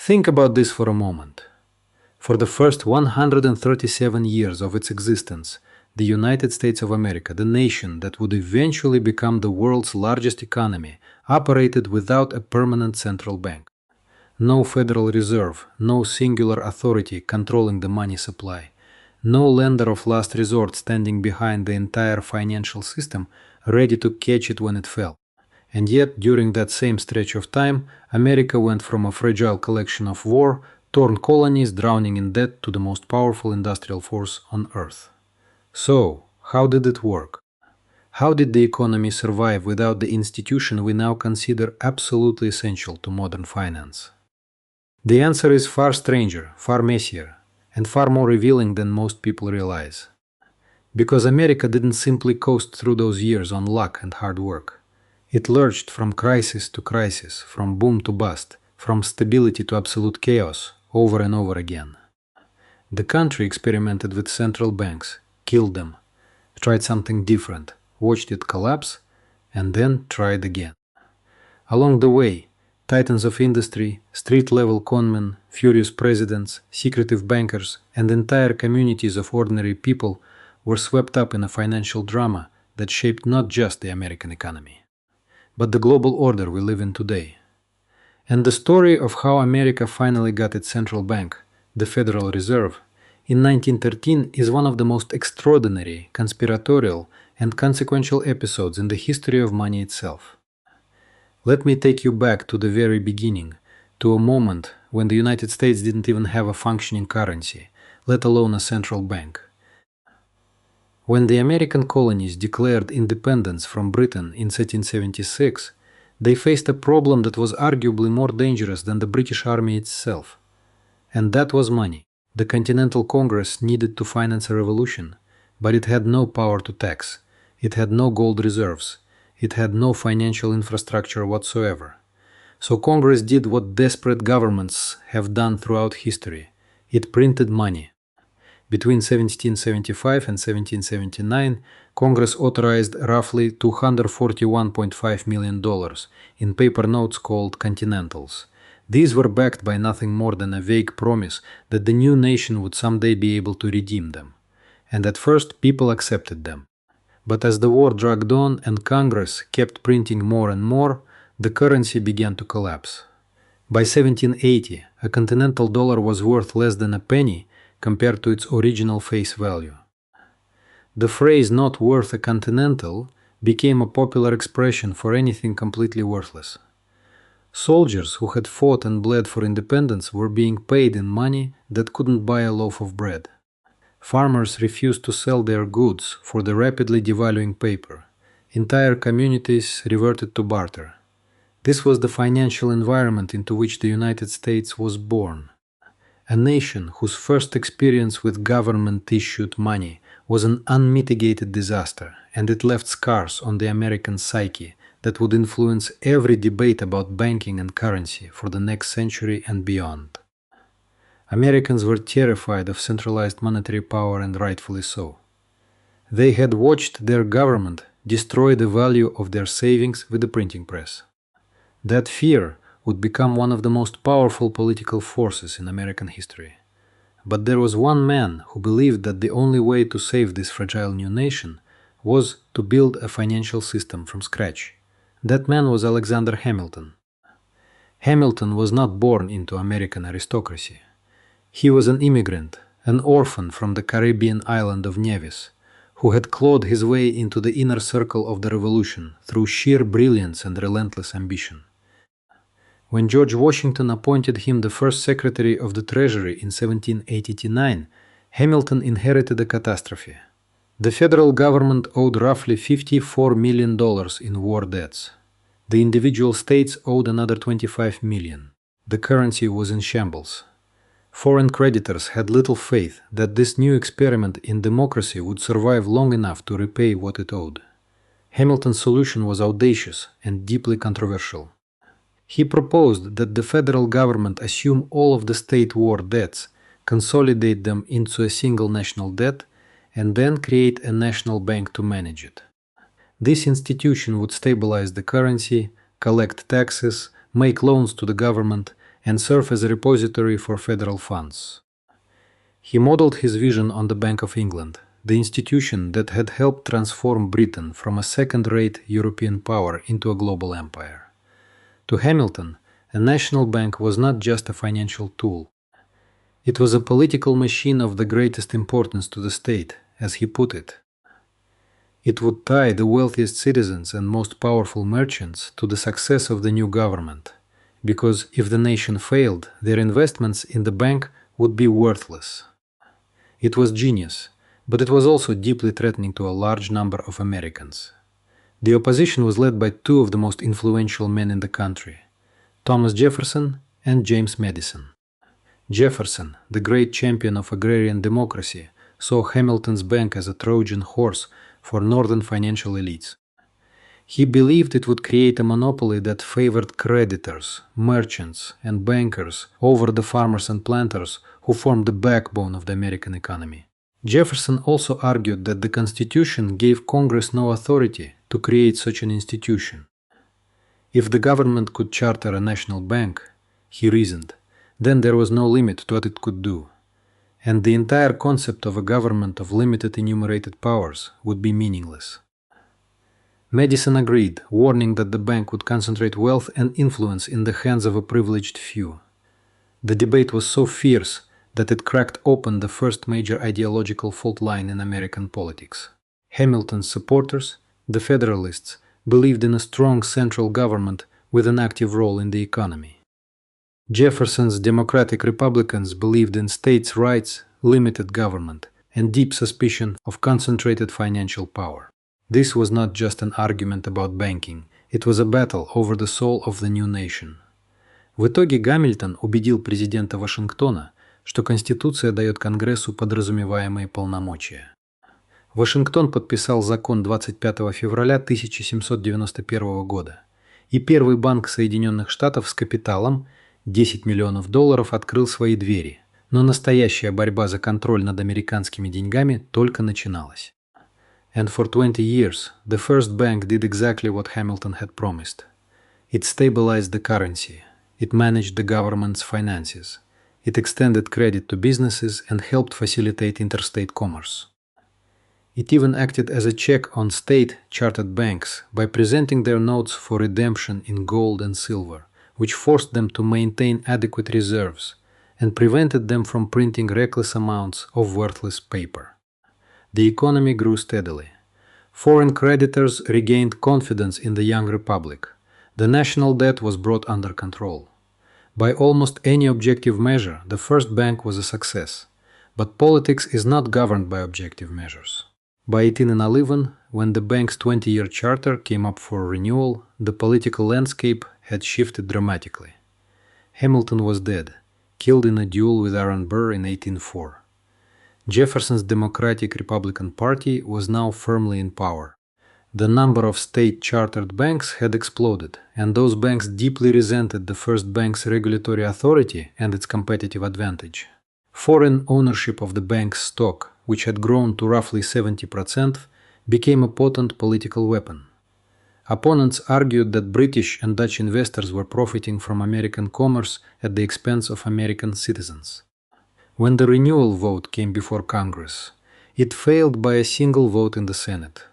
Think about this for a moment. For the first 137 years of its existence, the United States of America, the nation that would eventually become the world's largest economy, operated without a permanent central bank. No Federal Reserve, no singular authority controlling the money supply, no lender of last resort standing behind the entire financial system, ready to catch it when it fell. And yet, during that same stretch of time, America went from a fragile collection of war-torn colonies drowning in debt to the most powerful industrial force on Earth. So, how did it work? How did the economy survive without the institution we now consider absolutely essential to modern finance? The answer is far stranger, far messier, and far more revealing than most people realize. Because America didn't simply coast through those years on luck and hard work. It lurched from crisis to crisis, from boom to bust, from stability to absolute chaos, over and over again. The country experimented with central banks, killed them, tried something different, watched it collapse, and then tried again. Along the way, titans of industry, street-level conmen, furious presidents, secretive bankers, and entire communities of ordinary people were swept up in a financial drama that shaped not just the American economy, but the global order we live in today. And the story of how America finally got its central bank, the Federal Reserve, in 1913 is one of the most extraordinary, conspiratorial, and consequential episodes in the history of money itself. Let me take you back to the very beginning, to a moment when the United States didn't even have a functioning currency, let alone a central bank. When the American colonies declared independence from Britain in 1776, they faced a problem that was arguably more dangerous than the British Army itself. And that was money. The Continental Congress needed to finance a revolution, but it had no power to tax. It had no gold reserves. It had no financial infrastructure whatsoever. So Congress did what desperate governments have done throughout history. It printed money. Between 1775 and 1779, Congress authorized roughly $241.5 million in paper notes called Continentals. These were backed by nothing more than a vague promise that the new nation would someday be able to redeem them. And at first, people accepted them. But as the war dragged on and Congress kept printing more and more, the currency began to collapse. By 1780, a continental dollar was worth less than a penny compared to its original face value. The phrase "not worth a continental" became a popular expression for anything completely worthless. Soldiers who had fought and bled for independence were being paid in money that couldn't buy a loaf of bread. Farmers refused to sell their goods for the rapidly devaluing paper. Entire communities reverted to barter. This was the financial environment into which the United States was born. A nation whose first experience with government-issued money was an unmitigated disaster, and it left scars on the American psyche that would influence every debate about banking and currency for the next century and beyond. Americans were terrified of centralized monetary power, and rightfully so. They had watched their government destroy the value of their savings with the printing press. That fear would become one of the most powerful political forces in American history. But there was one man who believed that the only way to save this fragile new nation was to build a financial system from scratch. That man was Alexander Hamilton. Hamilton was not born into American aristocracy. He was an immigrant, an orphan from the Caribbean island of Nevis, who had clawed his way into the inner circle of the revolution through sheer brilliance and relentless ambition. When George Washington appointed him the first Secretary of the Treasury in 1789, Hamilton inherited a catastrophe. The federal government owed roughly $54 million in war debts. The individual states owed another $25 million. The currency was in shambles. Foreign creditors had little faith that this new experiment in democracy would survive long enough to repay what it owed. Hamilton's solution was audacious and deeply controversial. He proposed that the federal government assume all of the state war debts, consolidate them into a single national debt, and then create a national bank to manage it. This institution would stabilize the currency, collect taxes, make loans to the government, and serve as a repository for federal funds. He modeled his vision on the Bank of England, the institution that had helped transform Britain from a second-rate European power into a global empire. To Hamilton, a national bank was not just a financial tool. It was a political machine of the greatest importance to the state, as he put it. It would tie the wealthiest citizens and most powerful merchants to the success of the new government, because if the nation failed, their investments in the bank would be worthless. It was genius, but it was also deeply threatening to a large number of Americans. The opposition was led by two of the most influential men in the country, Thomas Jefferson and James Madison. Jefferson, the great champion of agrarian democracy, saw Hamilton's bank as a Trojan horse for northern financial elites. He believed it would create a monopoly that favored creditors, merchants, and bankers over the farmers and planters who formed the backbone of the American economy. Jefferson also argued that the Constitution gave Congress no authority to create such an institution. If the government could charter a national bank, he reasoned, then there was no limit to what it could do, and the entire concept of a government of limited enumerated powers would be meaningless. Madison agreed, warning that the bank would concentrate wealth and influence in the hands of a privileged few. The debate was so fierce that it cracked open the first major ideological fault line in American politics. Hamilton's supporters, the Federalists, believed in a strong central government with an active role in the economy. Jefferson's Democratic Republicans believed in states' rights, limited government, and deep suspicion of concentrated financial power. This was not just an argument about banking, it was a battle over the soul of the new nation. В итоге Гамильтон убедил президента Вашингтона, что Конституция дает Конгрессу подразумеваемые полномочия. Вашингтон подписал закон 25 февраля 1791 года, и первый банк Соединенных Штатов с капиталом $10 миллионов открыл свои двери, но настоящая борьба за контроль над американскими деньгами только начиналась. And for 20 years, the first bank did exactly what Hamilton had promised. It stabilized the currency, it managed the government's finances, it extended credit to businesses and helped facilitate interstate commerce. It even acted as a check on state-chartered banks by presenting their notes for redemption in gold and silver, which forced them to maintain adequate reserves and prevented them from printing reckless amounts of worthless paper. The economy grew steadily. Foreign creditors regained confidence in the young republic. The national debt was brought under control. By almost any objective measure, the first bank was a success. But politics is not governed by objective measures. By 1811, when the bank's 20-year charter came up for renewal, the political landscape had shifted dramatically. Hamilton was dead, killed in a duel with Aaron Burr in 1804. Jefferson's Democratic Republican Party was now firmly in power. The number of state-chartered banks had exploded, and those banks deeply resented the first bank's regulatory authority and its competitive advantage. Foreign ownership of the bank's stock, which had grown to roughly 70%, became a potent political weapon. Opponents argued that British and Dutch investors were profiting from American commerce at the expense of American citizens. When the renewal vote came before Congress, it failed by a single vote in the Senate.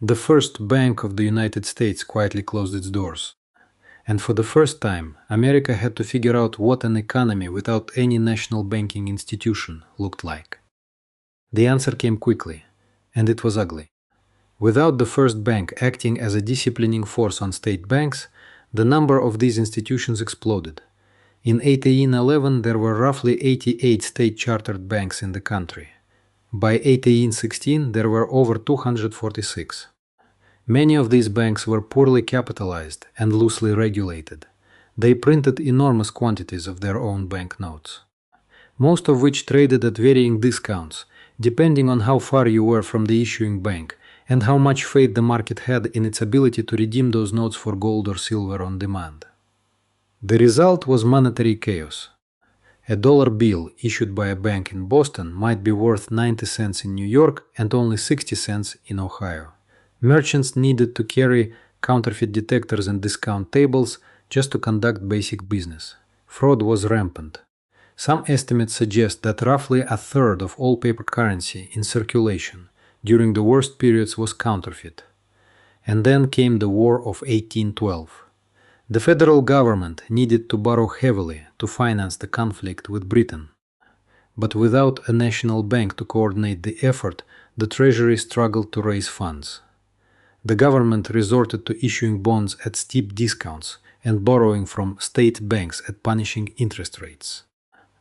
The first bank of the United States quietly closed its doors. And for the first time, America had to figure out what an economy without any national banking institution looked like. The answer came quickly, and it was ugly. Without the first bank acting as a disciplining force on state banks, the number of these institutions exploded. In 1811, there were roughly 88 state-chartered banks in the country. By 1816, there were over 246. Many of these banks were poorly capitalized and loosely regulated. They printed enormous quantities of their own banknotes, most of which traded at varying discounts, depending on how far you were from the issuing bank and how much faith the market had in its ability to redeem those notes for gold or silver on demand. The result was monetary chaos. A dollar bill issued by a bank in Boston might be worth 90 cents in New York and only 60 cents in Ohio. Merchants needed to carry counterfeit detectors and discount tables just to conduct basic business. Fraud was rampant. Some estimates suggest that roughly a third of all paper currency in circulation during the worst periods was counterfeit. And then came the War of 1812. The federal government needed to borrow heavily to finance the conflict with Britain. But without a national bank to coordinate the effort, the Treasury struggled to raise funds. The government resorted to issuing bonds at steep discounts and borrowing from state banks at punishing interest rates.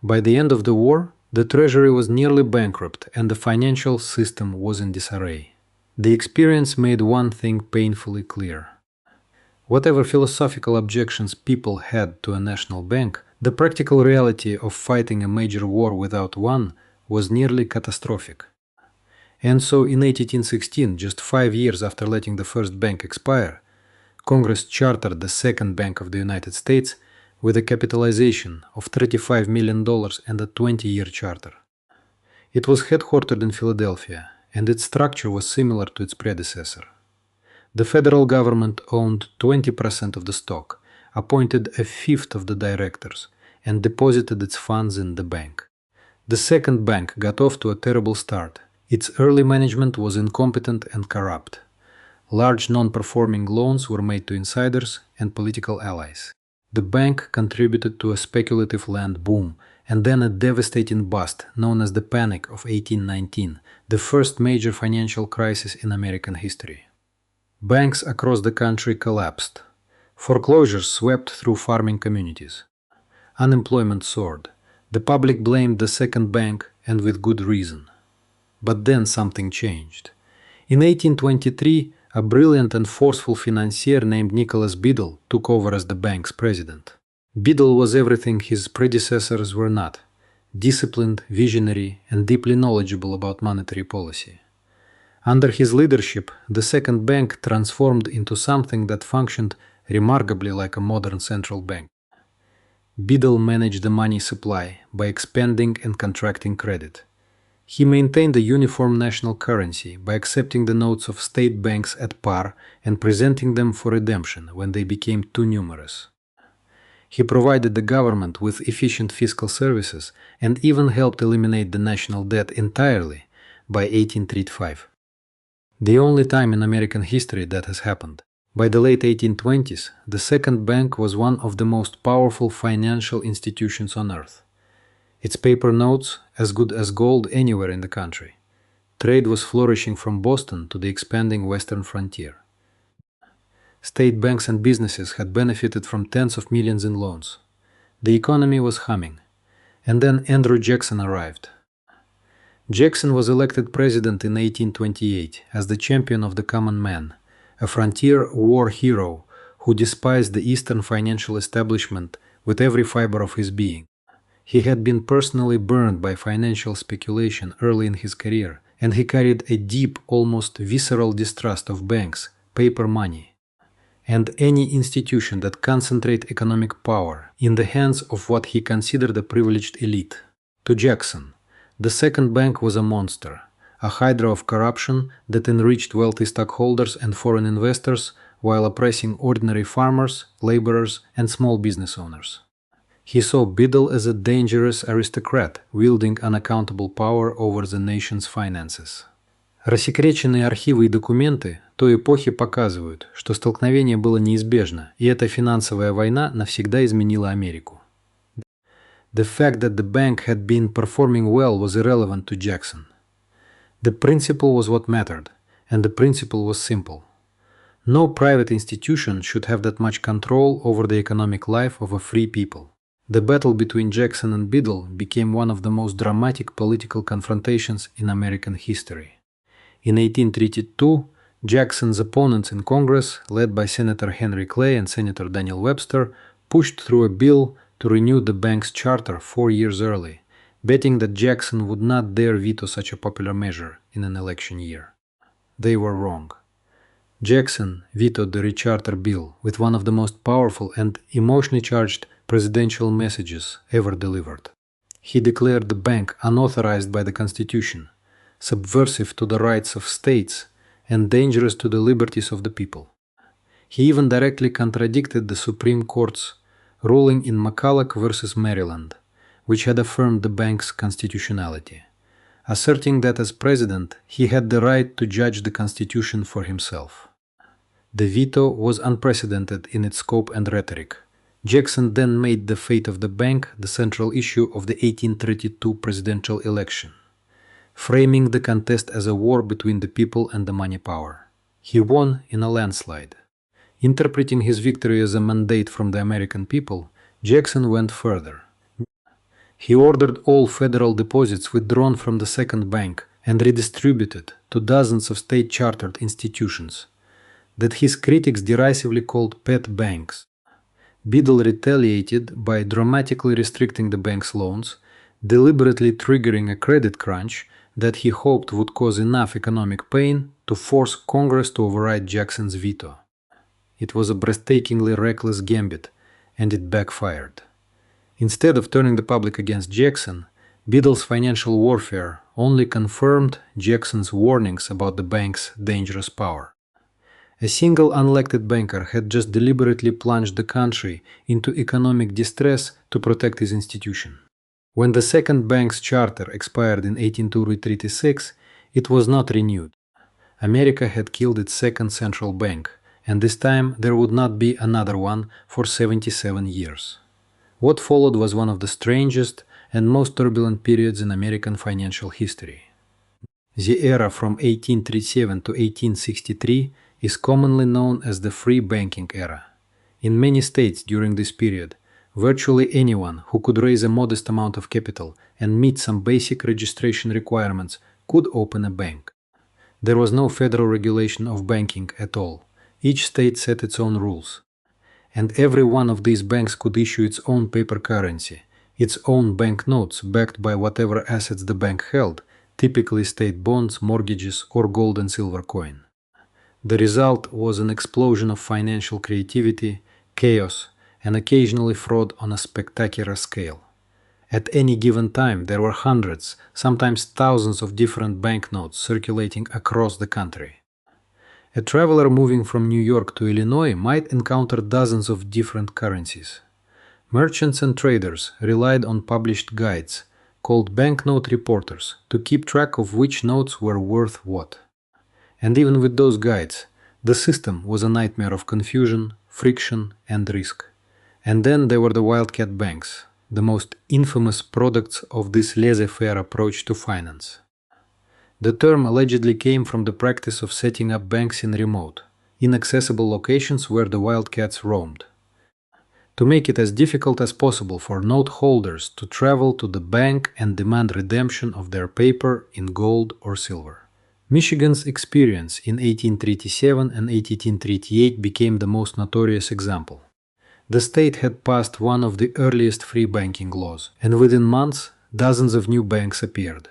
By the end of the war, the Treasury was nearly bankrupt and the financial system was in disarray. The experience made one thing painfully clear. Whatever philosophical objections people had to a national bank, the practical reality of fighting a major war without one was nearly catastrophic. And so in 1816, just 5 years after letting the first bank expire, Congress chartered the Second Bank of the United States with a capitalization of $35 million and a 20-year charter. It was headquartered in Philadelphia, and its structure was similar to its predecessor. The federal government owned 20% of the stock, appointed a fifth of the directors, and deposited its funds in the bank. The second bank got off to a terrible start. Its early management was incompetent and corrupt. Large non-performing loans were made to insiders and political allies. The bank contributed to a speculative land boom and then a devastating bust known as the Panic of 1819, the first major financial crisis in American history. Banks across the country collapsed. Foreclosures swept through farming communities. Unemployment soared. The public blamed the second bank, and with good reason. But then something changed. In 1823, a brilliant and forceful financier named Nicholas Biddle took over as the bank's president. Biddle was everything his predecessors were not: disciplined, visionary, and deeply knowledgeable about monetary policy. Under his leadership, the second bank transformed into something that functioned remarkably like a modern central bank. Biddle managed the money supply by expanding and contracting credit. He maintained a uniform national currency by accepting the notes of state banks at par and presenting them for redemption when they became too numerous. He provided the government with efficient fiscal services and even helped eliminate the national debt entirely by 1835. The only time in American history that has happened. By the late 1820s, the second bank was one of the most powerful financial institutions on earth. Its paper notes as good as gold anywhere in the country. Trade was flourishing from Boston to the expanding western frontier. State banks and businesses had benefited from tens of millions in loans. The economy was humming. And then Andrew Jackson arrived. Jackson was elected president in 1828 as the champion of the common man, a frontier war hero who despised the Eastern financial establishment with every fiber of his being. He had been personally burned by financial speculation early in his career, and he carried a deep, almost visceral distrust of banks, paper money, and any institution that concentrate economic power in the hands of what he considered a privileged elite. To Jackson, the second bank was a monster, a hydra of corruption that enriched wealthy stockholders and foreign investors while oppressing ordinary farmers, laborers, and small business owners. He saw Biddle as a dangerous aristocrat, wielding unaccountable power over the nation's finances. Рассекреченные архивы и документы той эпохи показывают, что столкновение было неизбежно, и эта финансовая война навсегда изменила Америку. The fact that the bank had been performing well was irrelevant to Jackson. The principle was what mattered, and the principle was simple. No private institution should have that much control over the economic life of a free people. The battle between Jackson and Biddle became one of the most dramatic political confrontations in American history. In 1832, Jackson's opponents in Congress, led by Senator Henry Clay and Senator Daniel Webster, pushed through a bill to renew the bank's charter 4 years early, betting that Jackson would not dare veto such a popular measure in an election year. They were wrong. Jackson vetoed the recharter bill with one of the most powerful and emotionally charged presidential messages ever delivered. He declared the bank unauthorized by the Constitution, subversive to the rights of states, and dangerous to the liberties of the people. He even directly contradicted the Supreme Court's ruling in McCulloch versus Maryland, which had affirmed the bank's constitutionality, asserting that as president he had the right to judge the Constitution for himself. The veto was unprecedented in its scope and rhetoric. Jackson then made the fate of the bank the central issue of the 1832 presidential election, framing the contest as a war between the people and the money power. He won in a landslide. Interpreting his victory as a mandate from the American people, Jackson went further. He ordered all federal deposits withdrawn from the second bank and redistributed to dozens of state-chartered institutions that his critics derisively called pet banks. Biddle retaliated by dramatically restricting the bank's loans, deliberately triggering a credit crunch that he hoped would cause enough economic pain to force Congress to override Jackson's veto. It was a breathtakingly reckless gambit, and it backfired. Instead of turning the public against Jackson, Biddle's financial warfare only confirmed Jackson's warnings about the bank's dangerous power. A single unelected banker had just deliberately plunged the country into economic distress to protect his institution. When the second bank's charter expired in 1836, it was not renewed. America had killed its second central bank, and this time there would not be another one for 77 years. What followed was one of the strangest and most turbulent periods in American financial history. The era from 1837 to 1863 is commonly known as the free banking era. In many states during this period, virtually anyone who could raise a modest amount of capital and meet some basic registration requirements could open a bank. There was no federal regulation of banking at all. Each state set its own rules. And every one of these banks could issue its own paper currency, its own banknotes backed by whatever assets the bank held, typically state bonds, mortgages, or gold and silver coin. The result was an explosion of financial creativity, chaos, and occasionally fraud on a spectacular scale. At any given time, there were hundreds, sometimes thousands of different banknotes circulating across the country. A traveler moving from New York to Illinois might encounter dozens of different currencies. Merchants and traders relied on published guides, called banknote reporters, to keep track of which notes were worth what. And even with those guides, the system was a nightmare of confusion, friction, and risk. And then there were the wildcat banks, the most infamous products of this laissez-faire approach to finance. The term allegedly came from the practice of setting up banks in remote, inaccessible locations where the wildcats roamed, to make it as difficult as possible for note holders to travel to the bank and demand redemption of their paper in gold or silver. Michigan's experience in 1837 and 1838 became the most notorious example. The state had passed one of the earliest free banking laws, and within months, dozens of new banks appeared.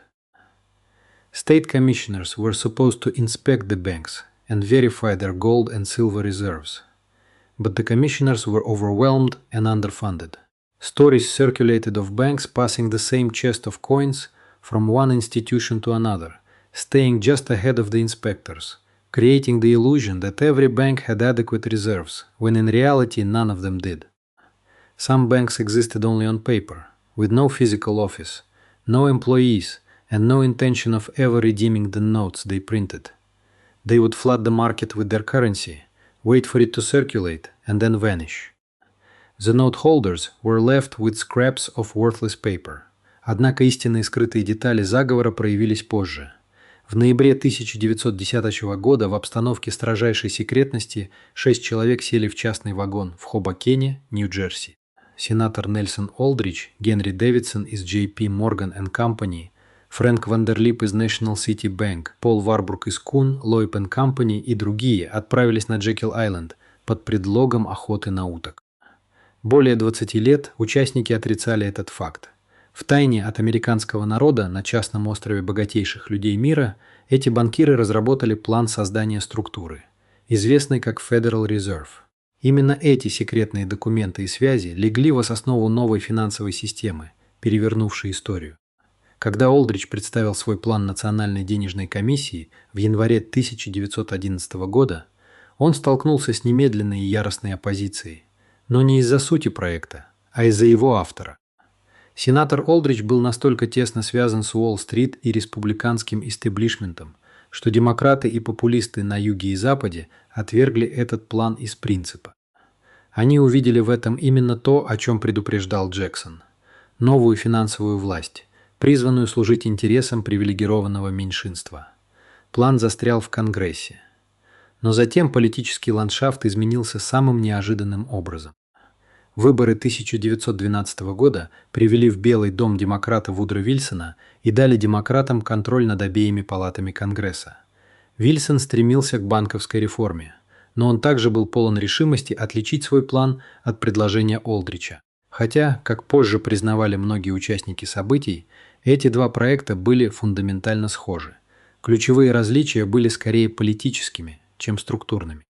State commissioners were supposed to inspect the banks and verify their gold and silver reserves. But the commissioners were overwhelmed and underfunded. Stories circulated of banks passing the same chest of coins from one institution to another, staying just ahead of the inspectors, creating the illusion that every bank had adequate reserves, when in reality none of them did. Some banks existed only on paper, with no physical office, no employees, and no intention of ever redeeming the notes they printed. They would flood the market with their currency, wait for it to circulate, and then vanish. The note holders were left with scraps of worthless paper. Однако истинные скрытые детали заговора проявились позже. В ноябре 1910 года в обстановке строжайшей секретности 6 человек сели в частный вагон в Хобокене, Нью-Джерси. Сенатор Нельсон Олдрич, Генри Дэвидсон из J.P. Morgan & Company, Фрэнк Вандерлип из National City Bank, Пол Варбрук из Кун, Лойп & Company и другие отправились на Джекил-Айленд под предлогом охоты на уток. Более 20 лет участники отрицали этот факт. Втайне от американского народа на частном острове богатейших людей мира эти банкиры разработали план создания структуры, известной как Federal Reserve. Именно эти секретные документы и связи легли в основу новой финансовой системы, перевернувшей историю. Когда Олдрич представил свой план Национальной денежной комиссии в январе 1911 года, он столкнулся с немедленной и яростной оппозицией. Но не из-за сути проекта, а из-за его автора. Сенатор Олдрич был настолько тесно связан с Уолл-стрит и республиканским истеблишментом, что демократы и популисты на юге и западе отвергли этот план из принципа. Они увидели в этом именно то, о чем предупреждал Джексон – новую финансовую власть, призванную служить интересам привилегированного меньшинства. План застрял в Конгрессе. Но затем политический ландшафт изменился самым неожиданным образом. Выборы 1912 года привели в Белый дом демократа Вудро Вильсона и дали демократам контроль над обеими палатами Конгресса. Вильсон стремился к банковской реформе, но он также был полон решимости отличить свой план от предложения Олдрича. Хотя, как позже признавали многие участники событий, эти два проекта были фундаментально схожи. Ключевые различия были скорее политическими, чем структурными.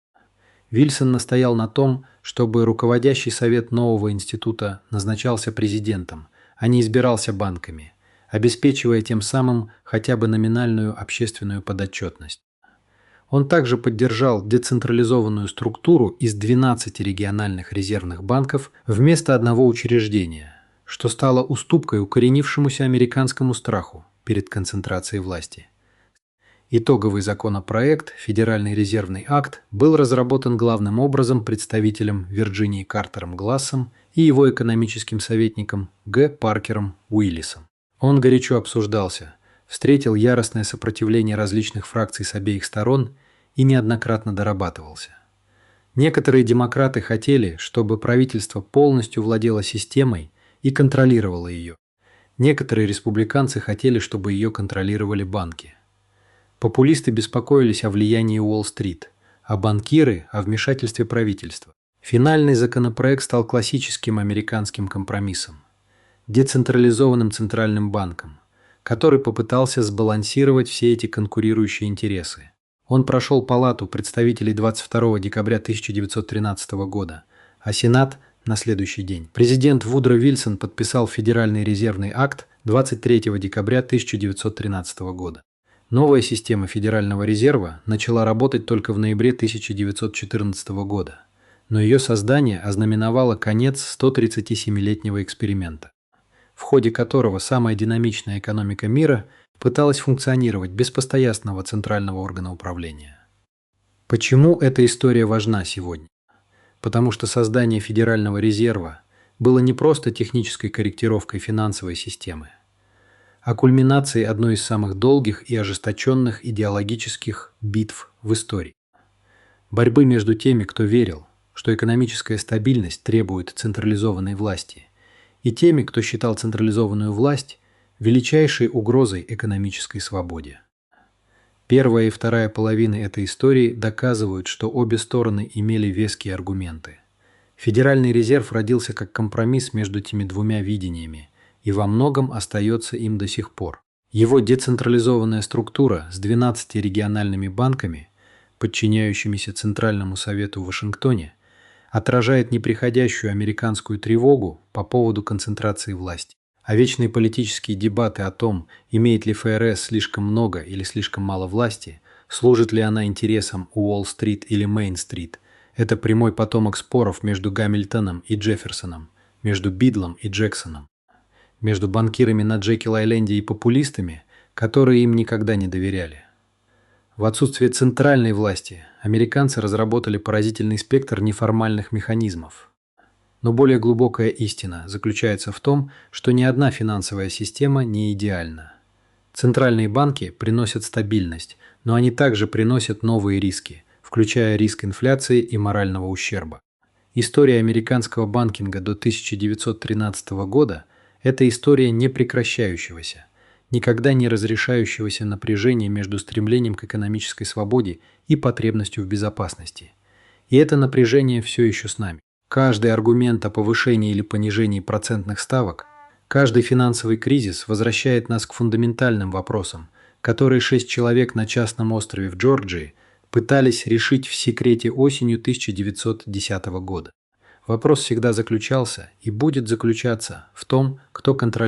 Вильсон настоял на том, чтобы руководящий совет нового института назначался президентом, а не избирался банками, обеспечивая тем самым хотя бы номинальную общественную подотчетность. Он также поддержал децентрализованную структуру из 12 региональных резервных банков вместо одного учреждения, что стало уступкой укоренившемуся американскому страху перед концентрацией власти. Итоговый законопроект, Федеральный резервный акт, был разработан главным образом представителем Вирджинии Картером Глассом и его экономическим советником Г. Паркером Уиллисом. Он горячо обсуждался, встретил яростное сопротивление различных фракций с обеих сторон и неоднократно дорабатывался. Некоторые демократы хотели, чтобы правительство полностью владело системой и контролировало ее. Некоторые республиканцы хотели, чтобы ее контролировали банки. Популисты беспокоились о влиянии Уолл-стрит, а банкиры – о вмешательстве правительства. Финальный законопроект стал классическим американским компромиссом – децентрализованным центральным банком, который попытался сбалансировать все эти конкурирующие интересы. Он прошел Палату представителей 22 декабря 1913 года, а Сенат – на следующий день. Президент Вудро Вильсон подписал Федеральный резервный акт 23 декабря 1913 года. Новая система Федерального резерва начала работать только в ноябре 1914 года, но ее создание ознаменовало конец 137-летнего эксперимента, в ходе которого самая динамичная экономика мира пыталась функционировать без постоянного центрального органа управления. Почему эта история важна сегодня? Потому что создание Федерального резерва было не просто технической корректировкой финансовой системы, а кульминацией одной из самых долгих и ожесточенных идеологических битв в истории. Борьбы между теми, кто верил, что экономическая стабильность требует централизованной власти, и теми, кто считал централизованную власть величайшей угрозой экономической свободе. Первая и вторая половины этой истории доказывают, что обе стороны имели веские аргументы. Федеральный резерв родился как компромисс между этими двумя видениями, и во многом остается им до сих пор. Его децентрализованная структура с 12 региональными банками, подчиняющимися Центральному совету в Вашингтоне, отражает неприходящую американскую тревогу по поводу концентрации власти. А вечные политические дебаты о том, имеет ли ФРС слишком много или слишком мало власти, служит ли она интересам Уолл-стрит или Мейн-стрит, это прямой потомок споров между Гамильтоном и Джефферсоном, между Бидлом и Джексоном, между банкирами на Джекил-Айленде и популистами, которые им никогда не доверяли. В отсутствие центральной власти американцы разработали поразительный спектр неформальных механизмов. Но более глубокая истина заключается в том, что ни одна финансовая система не идеальна. Центральные банки приносят стабильность, но они также приносят новые риски, включая риск инфляции и морального ущерба. История американского банкинга до 1913 года – это история непрекращающегося, никогда не разрешающегося напряжения между стремлением к экономической свободе и потребностью в безопасности. И это напряжение все еще с нами. Каждый аргумент о повышении или понижении процентных ставок, каждый финансовый кризис возвращает нас к фундаментальным вопросам, которые 6 человек на частном острове в Джорджии пытались решить в секрете осенью 1910 года. Вопрос всегда заключался и будет заключаться в том, кто контролирует